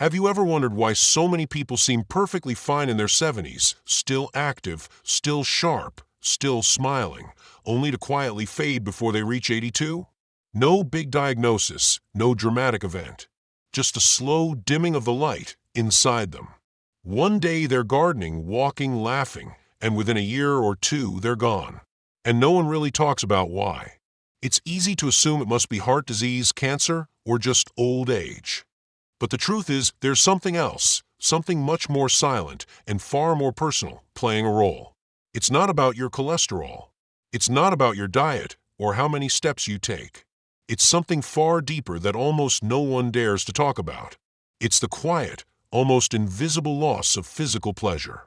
Have you ever wondered why so many people seem perfectly fine in their 70s, still active, still sharp, still smiling, only to quietly fade before they reach 82? No big diagnosis, no dramatic event. Just a slow dimming of the light inside them. One day they're gardening, walking, laughing, and within a year or two they're gone. And no one really talks about why. It's easy to assume it must be heart disease, cancer, or just old age. But the truth is, there's something else, something much more silent and far more personal, playing a role. It's not about your cholesterol. It's not about your diet or how many steps you take. It's something far deeper that almost no one dares to talk about. It's the quiet, almost invisible loss of physical pleasure.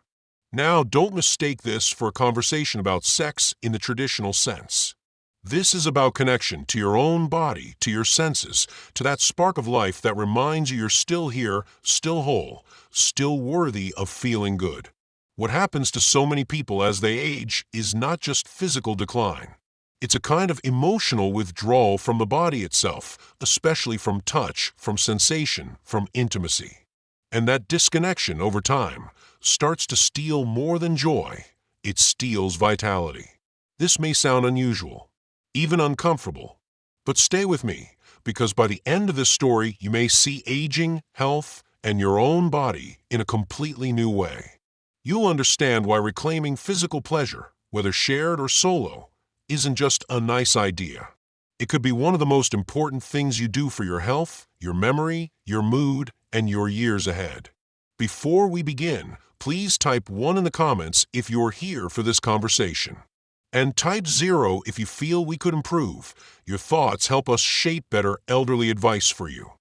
Now, don't mistake this for a conversation about sex in the traditional sense. This is about connection to your own body, to your senses, to that spark of life that reminds you you're still here, still whole, still worthy of feeling good. What happens to so many people as they age is not just physical decline. It's a kind of emotional withdrawal from the body itself, especially from touch, from sensation, from intimacy. And that disconnection over time starts to steal more than joy. It steals vitality. This may sound unusual, even uncomfortable, but stay with me, because by the end of this story, you may see aging, health, and your own body in a completely new way. You'll understand why reclaiming physical pleasure, whether shared or solo, isn't just a nice idea. It could be one of the most important things you do for your health, your memory, your mood, and your years ahead. Before we begin, please type 1 in the comments if you're here for this conversation. And type 0 if you feel we could improve. Your thoughts help us shape better elderly advice for you.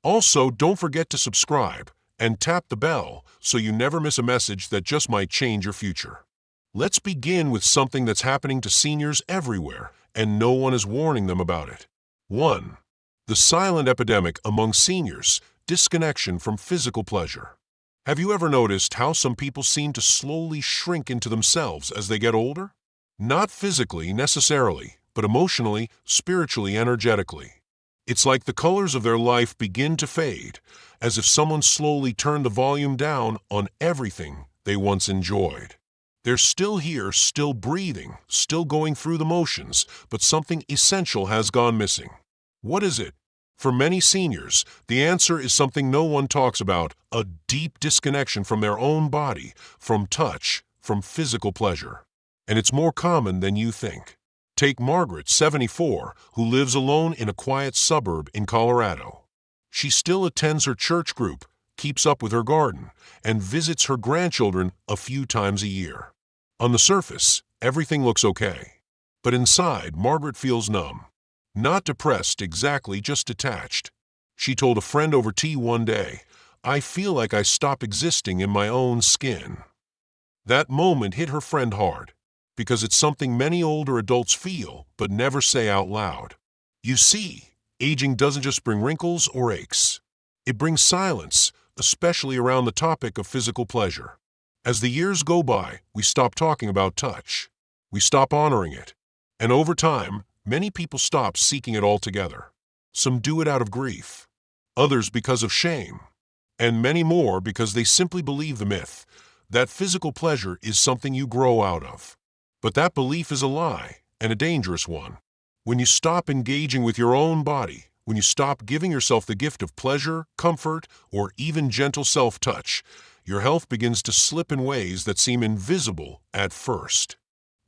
Also, don't forget to subscribe and tap the bell so you never miss a message that just might change your future. Let's begin with something that's happening to seniors everywhere, and no one is warning them about it. 1. The silent epidemic among seniors, disconnection from physical pleasure. Have you ever noticed how some people seem to slowly shrink into themselves as they get older? Not physically necessarily, but emotionally, spiritually, energetically. It's like the colors of their life begin to fade, as if someone slowly turned the volume down on everything they once enjoyed. They're still here, still breathing, still going through the motions, but something essential has gone missing. What is it? For many seniors, the answer is something no one talks about: a deep disconnection from their own body, from touch, from physical pleasure. And it's more common than you think. Take Margaret, 74, who lives alone in a quiet suburb in Colorado. She still attends her church group, keeps up with her garden, and visits her grandchildren a few times a year. On the surface, everything looks okay. But inside, Margaret feels numb. Not depressed exactly, just detached. She told a friend over tea one day, "I feel like I stop existing in my own skin." That moment hit her friend hard, because it's something many older adults feel but never say out loud. You see, aging doesn't just bring wrinkles or aches. It brings silence, especially around the topic of physical pleasure. As the years go by, we stop talking about touch. We stop honoring it. And over time, many people stop seeking it altogether. Some do it out of grief, others because of shame, and many more because they simply believe the myth that physical pleasure is something you grow out of. But that belief is a lie, and a dangerous one. When you stop engaging with your own body, when you stop giving yourself the gift of pleasure, comfort, or even gentle self-touch, your health begins to slip in ways that seem invisible at first.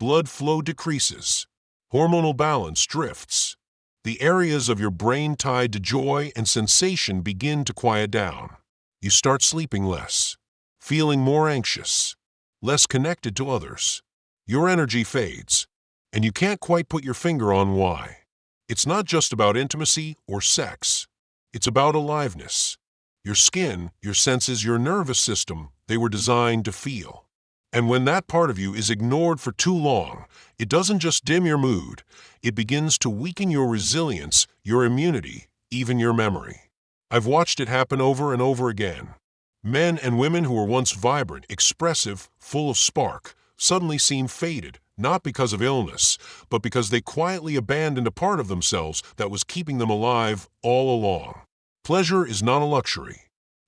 Blood flow decreases. Hormonal balance drifts. The areas of your brain tied to joy and sensation begin to quiet down. You start sleeping less, feeling more anxious, less connected to others. Your energy fades, and you can't quite put your finger on why. It's not just about intimacy or sex. It's about aliveness. Your skin, your senses, your nervous system, they were designed to feel. And when that part of you is ignored for too long, it doesn't just dim your mood, it begins to weaken your resilience, your immunity, even your memory. I've watched it happen over and over again. Men and women who were once vibrant, expressive, full of spark, suddenly seem faded, not because of illness, but because they quietly abandoned a part of themselves that was keeping them alive all along. Pleasure is not a luxury.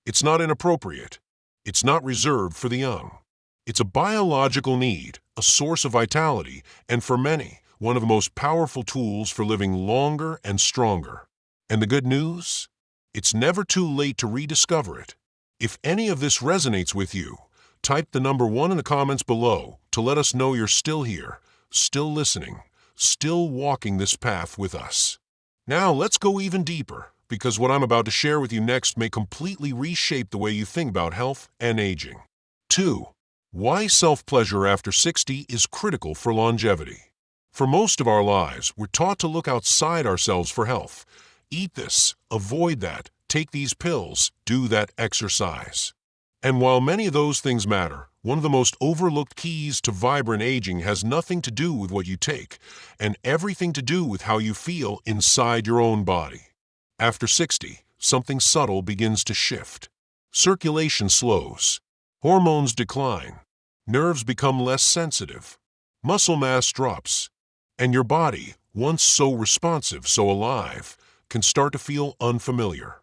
It's not inappropriate. It's not reserved for the young. It's a biological need, a source of vitality, and for many, one of the most powerful tools for living longer and stronger. And the good news? It's never too late to rediscover it. If any of this resonates with you, type the number 1 in the comments below to let us know you're still here, still listening, still walking this path with us. Now let's go even deeper, because what I'm about to share with you next may completely reshape the way you think about health and aging. 2. Why self-pleasure after 60 is critical for longevity. For most of our lives, we're taught to look outside ourselves for health. Eat this, avoid that, take these pills, do that exercise. And while many of those things matter, one of the most overlooked keys to vibrant aging has nothing to do with what you take, and everything to do with how you feel inside your own body. After 60, something subtle begins to shift. Circulation slows. Hormones decline. Nerves become less sensitive. Muscle mass drops. And your body, once so responsive, so alive, can start to feel unfamiliar.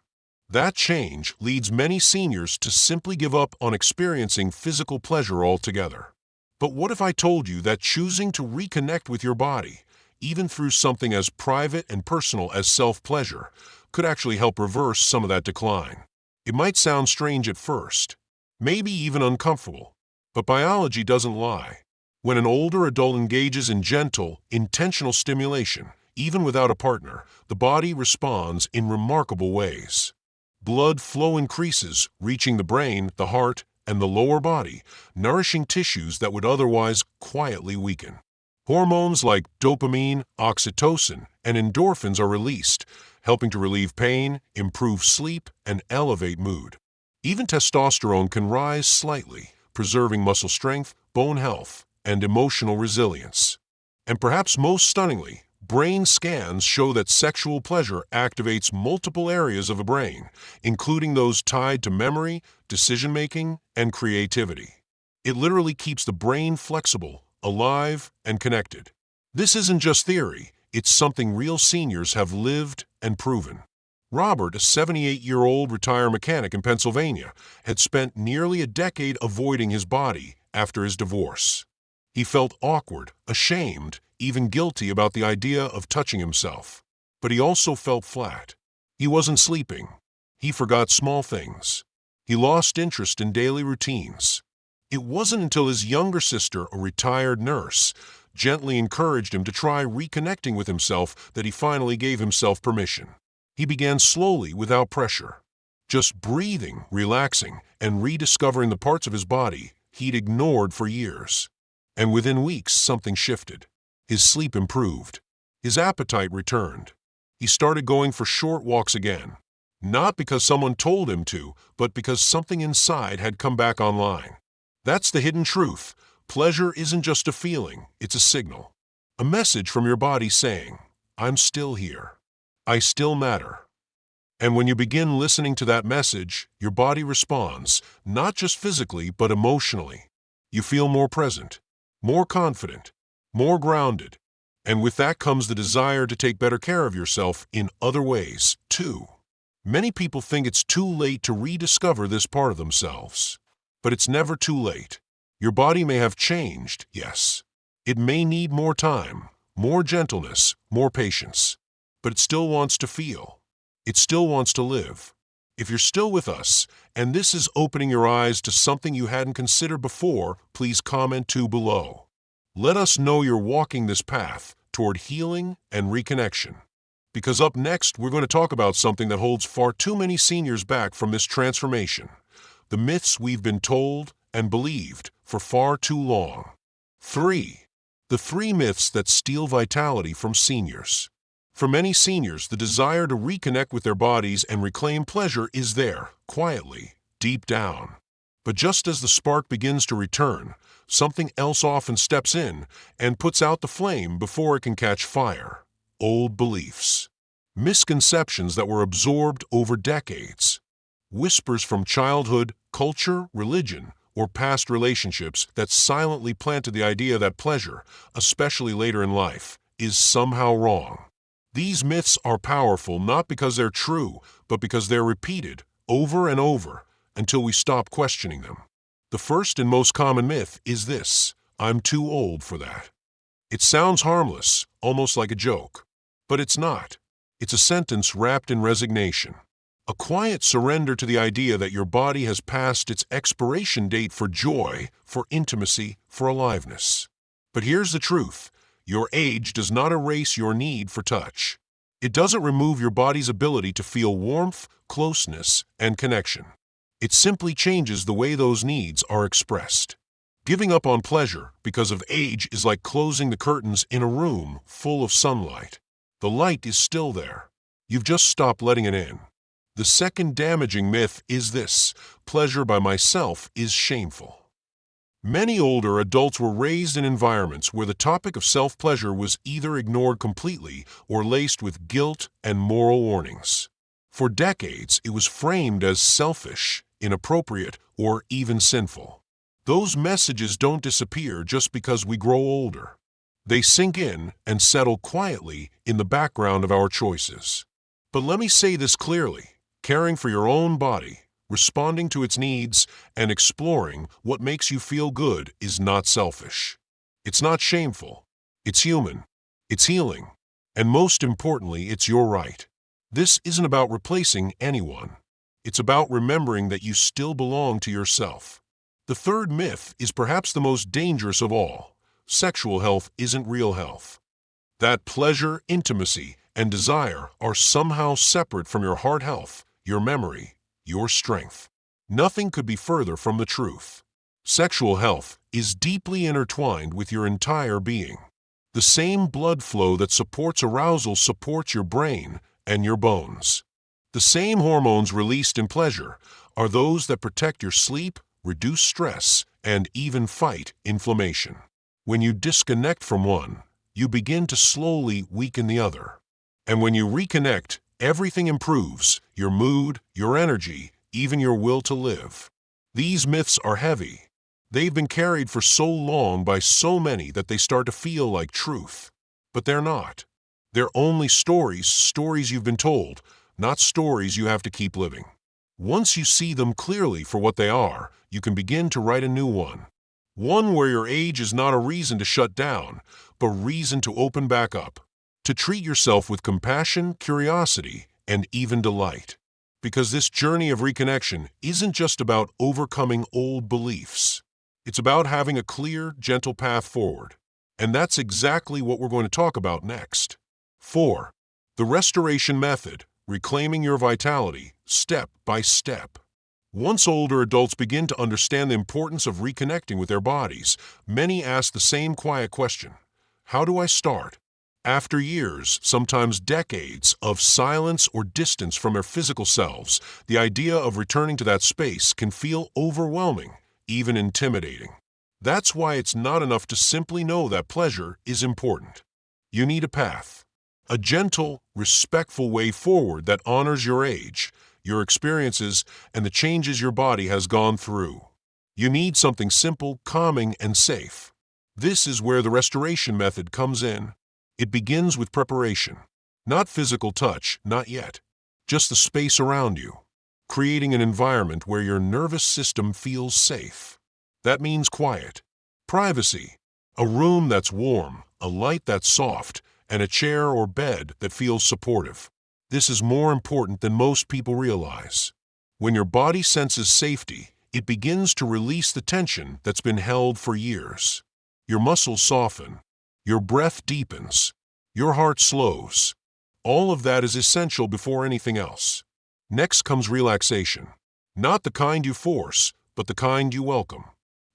That change leads many seniors to simply give up on experiencing physical pleasure altogether. But what if I told you that choosing to reconnect with your body, even through something as private and personal as self-pleasure, could actually help reverse some of that decline? It might sound strange at first, maybe even uncomfortable, but biology doesn't lie. When an older adult engages in gentle, intentional stimulation, even without a partner, the body responds in remarkable ways. Blood flow increases, reaching the brain, the heart, and the lower body, nourishing tissues that would otherwise quietly weaken. Hormones like dopamine, oxytocin, and endorphins are released, helping to relieve pain, improve sleep, and elevate mood. Even testosterone can rise slightly, preserving muscle strength, bone health, and emotional resilience. And perhaps most stunningly, brain scans show that sexual pleasure activates multiple areas of the brain, including those tied to memory, decision-making, and creativity. It literally keeps the brain flexible, alive, and connected. This isn't just theory, it's something real seniors have lived and proven. Robert, a 78-year-old retired mechanic in Pennsylvania, had spent nearly a decade avoiding his body after his divorce. He felt awkward, ashamed, even guilty about the idea of touching himself. But he also felt flat. He wasn't sleeping. He forgot small things. He lost interest in daily routines. It wasn't until his younger sister, a retired nurse, gently encouraged him to try reconnecting with himself that he finally gave himself permission. He began slowly, without pressure, just breathing, relaxing, and rediscovering the parts of his body he'd ignored for years. And within weeks, something shifted. His sleep improved. His appetite returned. He started going for short walks again. Not because someone told him to, but because something inside had come back online. That's the hidden truth. Pleasure isn't just a feeling, it's a signal. A message from your body saying, I'm still here. I still matter. And when you begin listening to that message, your body responds, not just physically, but emotionally. You feel more present, more confident, more grounded. And with that comes the desire to take better care of yourself in other ways, too. Many people think it's too late to rediscover this part of themselves. But it's never too late. Your body may have changed, yes. It may need more time, more gentleness, more patience. But it still wants to feel. It still wants to live. If you're still with us, and this is opening your eyes to something you hadn't considered before, please comment too below. Let us know you're walking this path toward healing and reconnection. Because up next, we're going to talk about something that holds far too many seniors back from this transformation. The myths we've been told and believed for far too long. 3. The 3 myths that steal vitality from seniors. For many seniors, the desire to reconnect with their bodies and reclaim pleasure is there, quietly, deep down. But just as the spark begins to return, something else often steps in and puts out the flame before it can catch fire. Old beliefs. Misconceptions that were absorbed over decades. Whispers from childhood, culture, religion, or past relationships that silently planted the idea that pleasure, especially later in life, is somehow wrong. These myths are powerful not because they're true, but because they're repeated over and over, until we stop questioning them. The first and most common myth is this: I'm too old for that. It sounds harmless, almost like a joke. But it's not. It's a sentence wrapped in resignation. A quiet surrender to the idea that your body has passed its expiration date for joy, for intimacy, for aliveness. But here's the truth: your age does not erase your need for touch. It doesn't remove your body's ability to feel warmth, closeness, and connection. It simply changes the way those needs are expressed. Giving up on pleasure because of age is like closing the curtains in a room full of sunlight. The light is still there. You've just stopped letting it in. The second damaging myth is this: pleasure by myself is shameful. Many older adults were raised in environments where the topic of self-pleasure was either ignored completely or laced with guilt and moral warnings. For decades, it was framed as selfish, inappropriate, or even sinful. Those messages don't disappear just because we grow older. They sink in and settle quietly in the background of our choices. But let me say this clearly: caring for your own body, responding to its needs, and exploring what makes you feel good is not selfish. It's not shameful. It's human. It's healing. And most importantly, it's your right. This isn't about replacing anyone. It's about remembering that you still belong to yourself. The third myth is perhaps the most dangerous of all: sexual health isn't real health. That pleasure, intimacy, and desire are somehow separate from your heart health, your memory, your strength. Nothing could be further from the truth. Sexual health is deeply intertwined with your entire being. The same blood flow that supports arousal supports your brain and your bones. The same hormones released in pleasure are those that protect your sleep, reduce stress, and even fight inflammation. When you disconnect from one, you begin to slowly weaken the other. And when you reconnect, everything improves: your mood, your energy, even your will to live. These myths are heavy. They've been carried for so long by so many that they start to feel like truth. But they're not. They're only stories you've been told, not stories you have to keep living. Once you see them clearly for what they are, you can begin to write a new one. One where your age is not a reason to shut down, but reason to open back up. To treat yourself with compassion, curiosity, and even delight. Because this journey of reconnection isn't just about overcoming old beliefs. It's about having a clear, gentle path forward. And that's exactly what we're going to talk about next. 4. The restoration method: reclaiming your vitality, step by step. Once older adults begin to understand the importance of reconnecting with their bodies, many ask the same quiet question: how do I start? After years, sometimes decades, of silence or distance from their physical selves, the idea of returning to that space can feel overwhelming, even intimidating. That's why it's not enough to simply know that pleasure is important. You need a path. A gentle, respectful way forward that honors your age, your experiences, and the changes your body has gone through. You need something simple, calming, and safe. This is where the restoration method comes in. It begins with preparation. Not physical touch, not yet. Just the space around you. Creating an environment where your nervous system feels safe. That means quiet. Privacy. A room that's warm, a light that's soft, and a chair or bed that feels supportive. This is more important than most people realize. When your body senses safety, it begins to release the tension that's been held for years. Your muscles soften. Your breath deepens. Your heart slows. All of that is essential before anything else. Next comes relaxation. Not the kind you force, but the kind you welcome.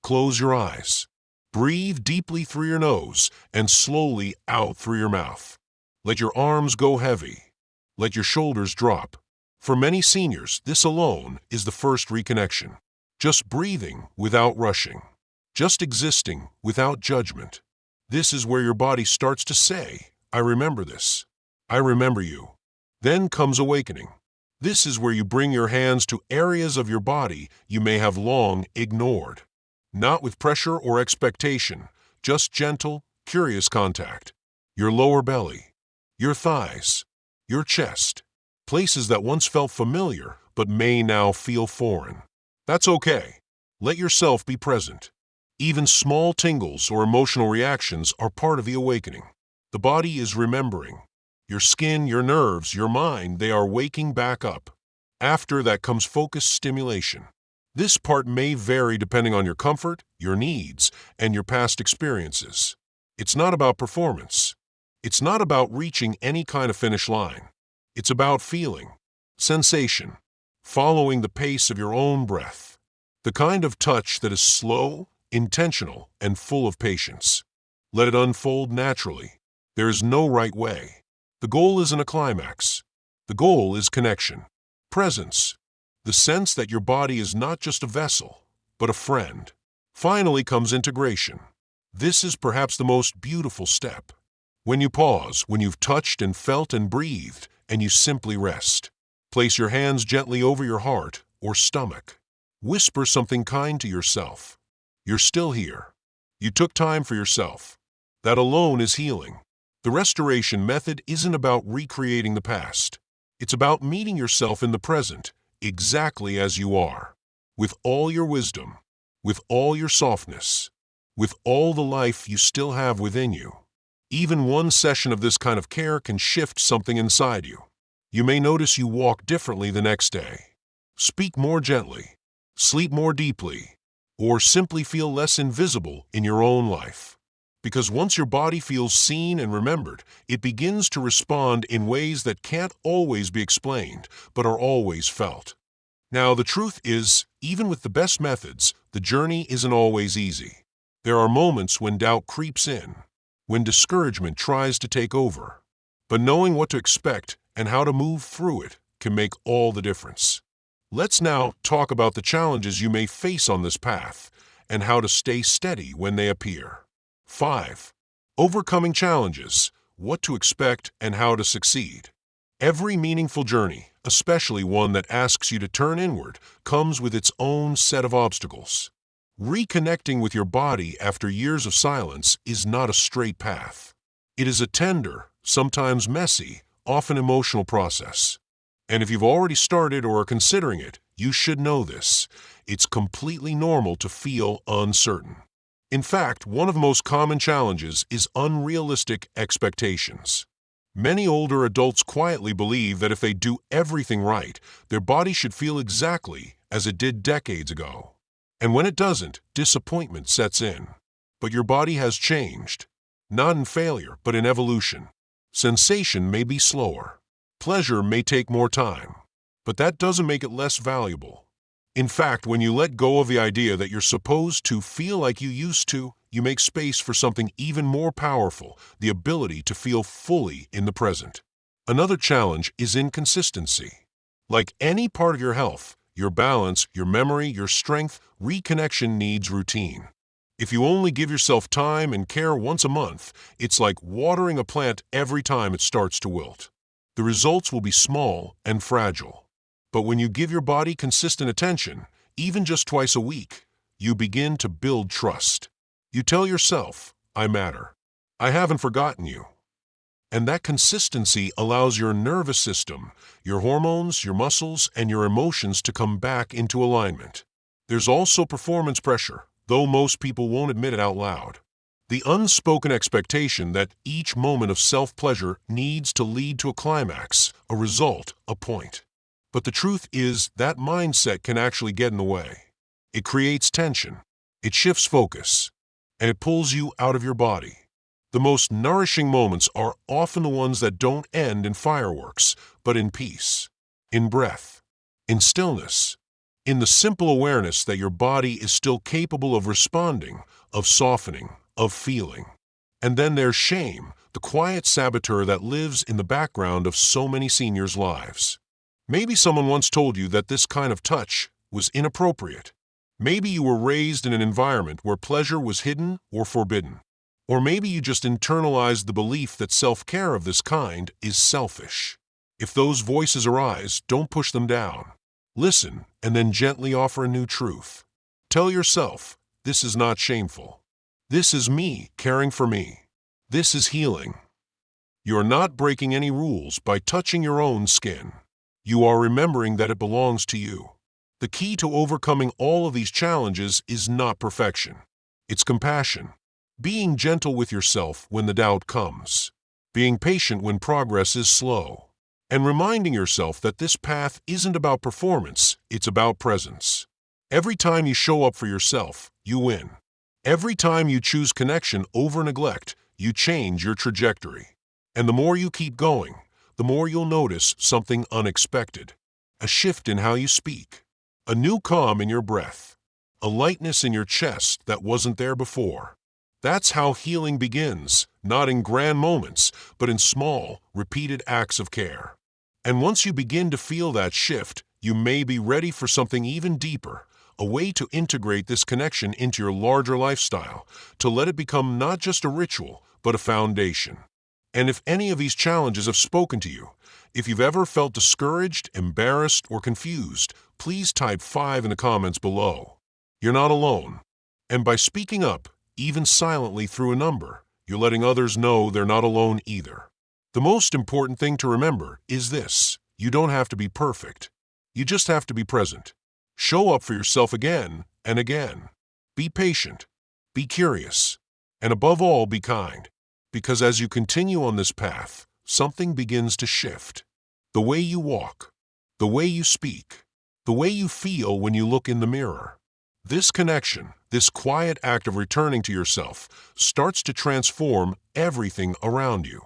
Close your eyes. Breathe deeply through your nose and slowly out through your mouth. Let your arms go heavy. Let your shoulders drop. For many seniors, this alone is the first reconnection. Just breathing without rushing. Just existing without judgment. This is where your body starts to say, I remember this. I remember you. Then comes awakening. This is where you bring your hands to areas of your body you may have long ignored. Not with pressure or expectation, just gentle, curious contact. Your lower belly, your thighs, your chest, places that once felt familiar but may now feel foreign. That's okay. Let yourself be present. Even small tingles or emotional reactions are part of the awakening. The body is remembering. Your skin, your nerves, your mind, they are waking back up. After that comes focused stimulation. This part may vary depending on your comfort, your needs, and your past experiences. It's not about performance. It's not about reaching any kind of finish line. It's about feeling, sensation, following the pace of your own breath. The kind of touch that is slow, intentional, and full of patience. Let it unfold naturally. There is no right way. The goal isn't a climax. The goal is connection, presence, the sense that your body is not just a vessel, but a friend. Finally comes integration. This is perhaps the most beautiful step. When you pause, when you've touched and felt and breathed, and you simply rest. Place your hands gently over your heart or stomach. Whisper something kind to yourself. You're still here. You took time for yourself. That alone is healing. The restoration method isn't about recreating the past. It's about meeting yourself in the present, exactly as you are. With all your wisdom, with all your softness, with all the life you still have within you. Even one session of this kind of care can shift something inside you. You may notice you walk differently the next day, speak more gently, sleep more deeply, or simply feel less invisible in your own life. Because once your body feels seen and remembered, it begins to respond in ways that can't always be explained, but are always felt. Now, the truth is, even with the best methods, the journey isn't always easy. There are moments when doubt creeps in, when discouragement tries to take over. But knowing what to expect and how to move through it can make all the difference. Let's now talk about the challenges you may face on this path and how to stay steady when they appear. 5. Overcoming challenges, what to expect and how to succeed. Every meaningful journey, especially one that asks you to turn inward, comes with its own set of obstacles. Reconnecting with your body after years of silence is not a straight path. It is a tender, sometimes messy, often emotional process. And if you've already started or are considering it, you should know this. It's completely normal to feel uncertain. In fact, one of the most common challenges is unrealistic expectations. Many older adults quietly believe that if they do everything right, their body should feel exactly as it did decades ago. And when it doesn't, disappointment sets in. But your body has changed, not in failure, but in evolution. Sensation may be slower. Pleasure may take more time. But that doesn't make it less valuable. In fact, when you let go of the idea that you're supposed to feel like you used to, you make space for something even more powerful, the ability to feel fully in the present. Another challenge is inconsistency. Like any part of your health, your balance, your memory, your strength, reconnection needs routine. If you only give yourself time and care once a month, it's like watering a plant every time it starts to wilt. The results will be small and fragile. But when you give your body consistent attention, even just twice a week, you begin to build trust. You tell yourself, I matter. I haven't forgotten you. And that consistency allows your nervous system, your hormones, your muscles, and your emotions to come back into alignment. There's also performance pressure, though most people won't admit it out loud. The unspoken expectation that each moment of self-pleasure needs to lead to a climax, a result, a point. But the truth is that mindset can actually get in the way. It creates tension, it shifts focus, and it pulls you out of your body. The most nourishing moments are often the ones that don't end in fireworks, but in peace, in breath, in stillness, in the simple awareness that your body is still capable of responding, of softening, of feeling. And then there's shame, the quiet saboteur that lives in the background of so many seniors' lives. Maybe someone once told you that this kind of touch was inappropriate. Maybe you were raised in an environment where pleasure was hidden or forbidden. Or maybe you just internalized the belief that self-care of this kind is selfish. If those voices arise, don't push them down. Listen, and then gently offer a new truth. Tell yourself, this is not shameful. This is me caring for me. This is healing. You're not breaking any rules by touching your own skin. You are remembering that it belongs to you. The key to overcoming all of these challenges is not perfection. It's compassion. Being gentle with yourself when the doubt comes. Being patient when progress is slow. And reminding yourself that this path isn't about performance, it's about presence. Every time you show up for yourself, you win. Every time you choose connection over neglect, you change your trajectory. And the more you keep going, the more you'll notice something unexpected. A shift in how you speak. A new calm in your breath. A lightness in your chest that wasn't there before. That's how healing begins, not in grand moments, but in small, repeated acts of care. And once you begin to feel that shift, you may be ready for something even deeper, a way to integrate this connection into your larger lifestyle, to let it become not just a ritual, but a foundation. And if any of these challenges have spoken to you, if you've ever felt discouraged, embarrassed, or confused, please type 5 in the comments below. You're not alone. And by speaking up, even silently through a number, you're letting others know they're not alone either. The most important thing to remember is this: you don't have to be perfect. You just have to be present. Show up for yourself again and again. Be patient. Be curious. And above all, be kind. Because as you continue on this path, something begins to shift. The way you walk, the way you speak, the way you feel when you look in the mirror. This connection, this quiet act of returning to yourself, starts to transform everything around you.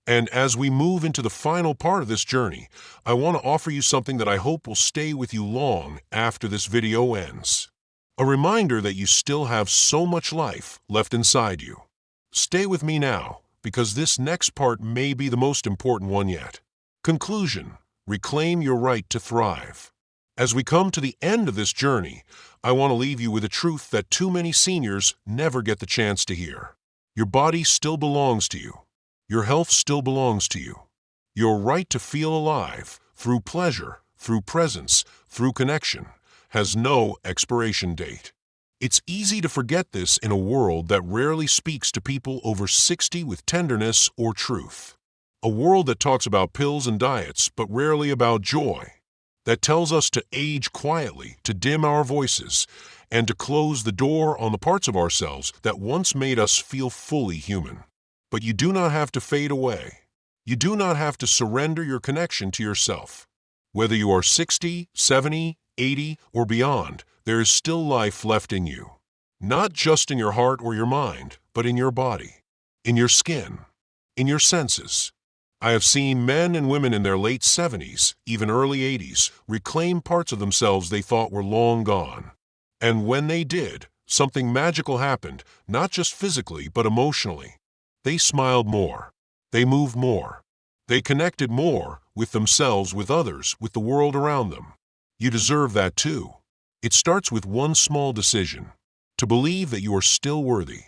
And as we move into the final part of this journey, I want to offer you something that I hope will stay with you long after this video ends. A reminder that you still have so much life left inside you. Stay with me now, because this next part may be the most important one yet. Conclusion: reclaim your right to thrive. As we come to the end of this journey, I want to leave you with a truth that too many seniors never get the chance to hear. Your body still belongs to you. Your health still belongs to you. Your right to feel alive, through pleasure, through presence, through connection, has no expiration date. It's easy to forget this in a world that rarely speaks to people over 60 with tenderness or truth. A world that talks about pills and diets, but rarely about joy. That tells us to age quietly, to dim our voices, and to close the door on the parts of ourselves that once made us feel fully human. But you do not have to fade away. You do not have to surrender your connection to yourself. Whether you are 60, 70, 80, or beyond, there is still life left in you. Not just in your heart or your mind, but in your body, in your skin, in your senses. I have seen men and women in their late 70s, even early 80s, reclaim parts of themselves they thought were long gone. And when they did, something magical happened, not just physically, but emotionally. They smiled more. They moved more. They connected more with themselves, with others, with the world around them. You deserve that too. It starts with one small decision: to believe that you are still worthy,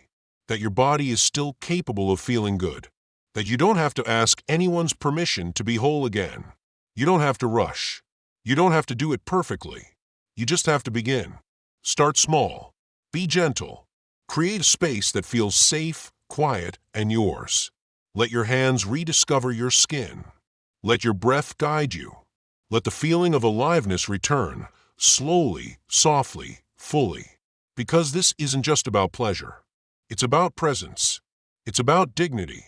that your body is still capable of feeling good, that you don't have to ask anyone's permission to be whole again. You don't have to rush. You don't have to do it perfectly. You just have to begin. Start small. Be gentle. Create a space that feels safe, quiet, and yours. Let your hands rediscover your skin. Let your breath guide you. Let the feeling of aliveness return, slowly, softly, fully. Because this isn't just about pleasure. It's about presence. It's about dignity.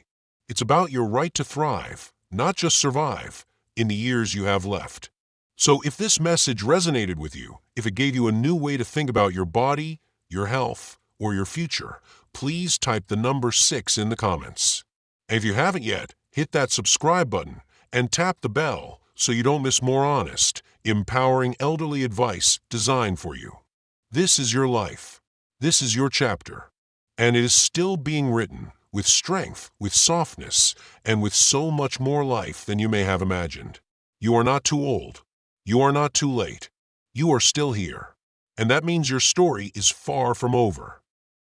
It's about your right to thrive, not just survive, in the years you have left. So if this message resonated with you, if it gave you a new way to think about your body, your health, or your future, please type the number 6 in the comments. And if you haven't yet, hit that subscribe button and tap the bell so you don't miss more honest, empowering elderly advice designed for you. This is your life. This is your chapter. And it is still being written with strength, with softness, and with so much more life than you may have imagined. You are not too old. You are not too late. You are still here. And that means your story is far from over.